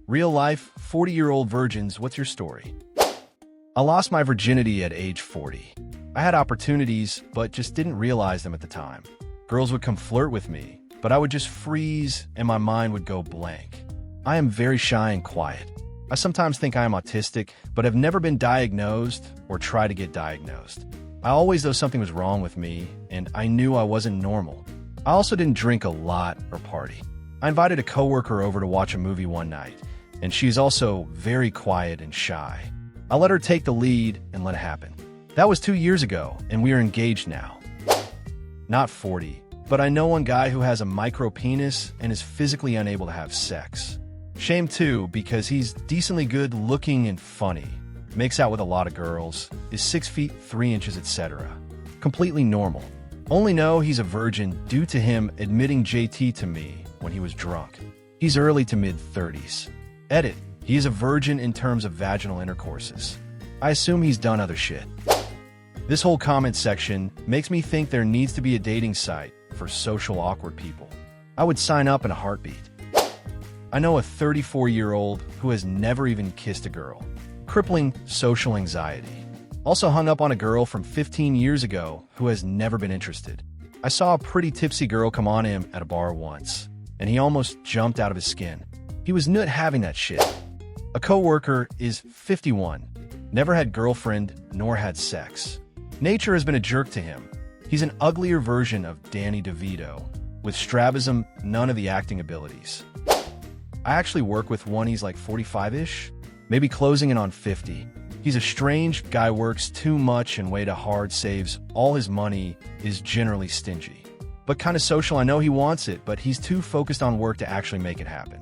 Real life, 40-year-old virgins, what's your story? I lost my virginity at age 40. I had opportunities, but just didn't realize them at the time. Girls would come flirt with me, but I would just freeze and my mind would go blank. I am very shy and quiet. I sometimes think I am autistic, but have never been diagnosed or tried to get diagnosed. I always know something was wrong with me, and I knew I wasn't normal. I also didn't drink a lot or party. I invited a coworker over to watch a movie one night, and she's also very quiet and shy. I let her take the lead and let it happen. That was 2 years ago, and we are engaged now. Not 40, but I know one guy who has a micro penis and is physically unable to have sex. Shame too, because he's decently good looking and funny, makes out with a lot of girls, is 6 feet 3 inches, etc. Completely normal. Only know he's a virgin due to him admitting JT to me when he was drunk. He's early to mid-30s. Edit, he is a virgin in terms of vaginal intercourses. I assume he's done other shit. This whole comment section makes me think there needs to be a dating site for social awkward people. I would sign up in a heartbeat. I know a 34-year-old who has never even kissed a girl. Crippling social anxiety. Also hung up on a girl from 15 years ago who has never been interested. I saw a pretty tipsy girl come on him at a bar once, and he almost jumped out of his skin. He was not having that shit. A coworker is 51, never had girlfriend nor had sex. Nature has been a jerk to him. He's an uglier version of Danny DeVito, with strabism, none of the acting abilities. I actually work with one, he's like 45-ish, maybe closing in on 50. He's a strange guy, works too much and way too hard, saves all his money, is generally stingy. But kind of social, I know he wants it, but he's too focused on work to actually make it happen.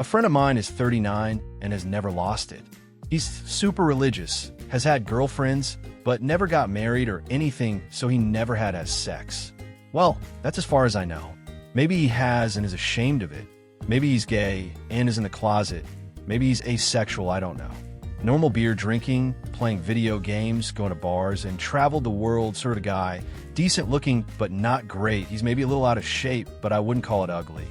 A friend of mine is 39 and has never lost it. He's super religious, has had girlfriends, but never got married or anything, so he never had sex. Well, that's as far as I know. Maybe he has and is ashamed of it. Maybe he's gay and is in the closet. Maybe he's asexual, I don't know. Normal beer drinking, playing video games, going to bars, and traveled the world sort of guy. Decent looking, but not great. He's maybe a little out of shape, but I wouldn't call it ugly.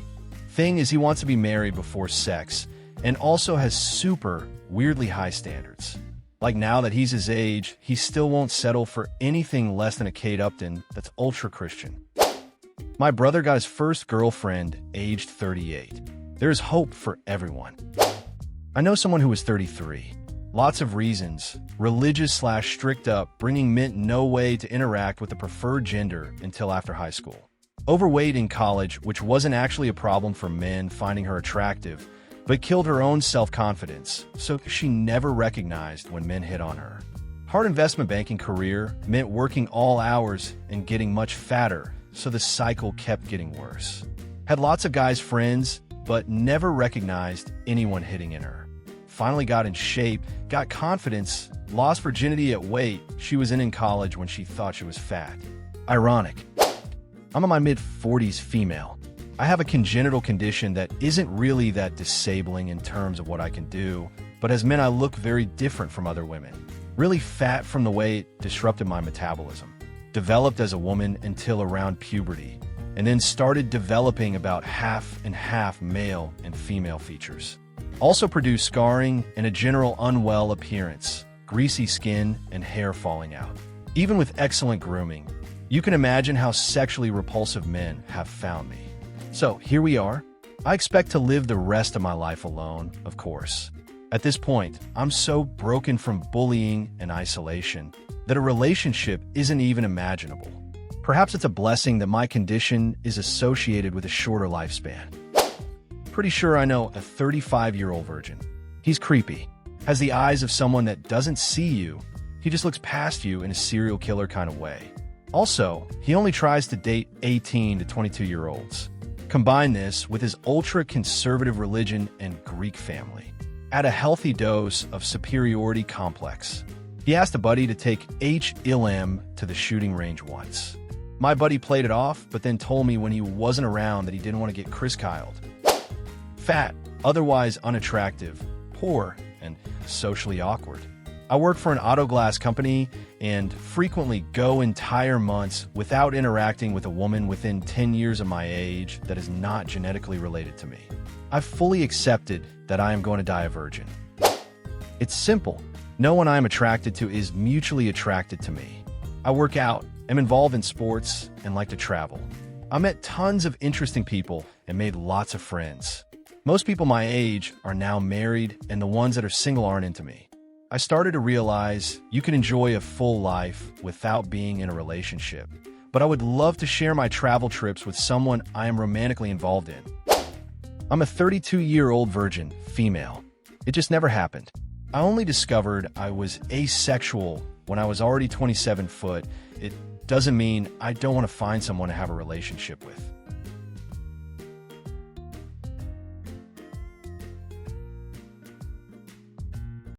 Thing is, he wants to be married before sex, and also has super, weirdly high standards. Like now that he's his age, he still won't settle for anything less than a Kate Upton that's ultra-Christian. My brother got his first girlfriend aged 38. There's hope for everyone. I know someone who was 33. Lots of reasons. Religious/strict upbringing meant no way to interact with the preferred gender until after high school. Overweight in college, which wasn't actually a problem for men finding her attractive, but killed her own self-confidence, so she never recognized when men hit on her. Hard investment banking career meant working all hours and getting much fatter, so the cycle kept getting worse. Had lots of guys friends, but never recognized anyone hitting in her. Finally got in shape, got confidence, lost virginity at weight she was in college when she thought she was fat. Ironic. I'm in my mid-40s female. I have a congenital condition that isn't really that disabling in terms of what I can do, but has meant I look very different from other women. Really fat from the way it disrupted my metabolism. Developed as a woman until around puberty, and then started developing about half and half male and female features. Also produced scarring and a general unwell appearance, greasy skin and hair falling out. Even with excellent grooming, you can imagine how sexually repulsive men have found me. So here we are. I expect to live the rest of my life alone, of course. At this point, I'm so broken from bullying and isolation that a relationship isn't even imaginable. Perhaps it's a blessing that my condition is associated with a shorter lifespan. Pretty sure I know a 35-year-old virgin. He's creepy, has the eyes of someone that doesn't see you. He just looks past you in a serial killer kind of way. Also, he only tries to date 18 to 22-year-olds. Combine this with his ultra-conservative religion and Greek family. Add a healthy dose of superiority complex. He asked a buddy to take H-ILM to the shooting range once. My buddy played it off, but then told me when he wasn't around that he didn't want to get Chris-Kyled. Fat, otherwise unattractive, poor, and socially awkward. I work for an auto glass company and frequently go entire months without interacting with a woman within 10 years of my age that is not genetically related to me. I've fully accepted that I am going to die a virgin. It's simple. No one I am attracted to is mutually attracted to me. I work out, am involved in sports, and like to travel. I met tons of interesting people and made lots of friends. Most people my age are now married, and the ones that are single aren't into me. I started to realize you can enjoy a full life without being in a relationship, but I would love to share my travel trips with someone I am romantically involved in. I'm a 32-year-old virgin, female. It just never happened. I only discovered I was asexual when I was already 27 foot. It doesn't mean I don't want to find someone to have a relationship with.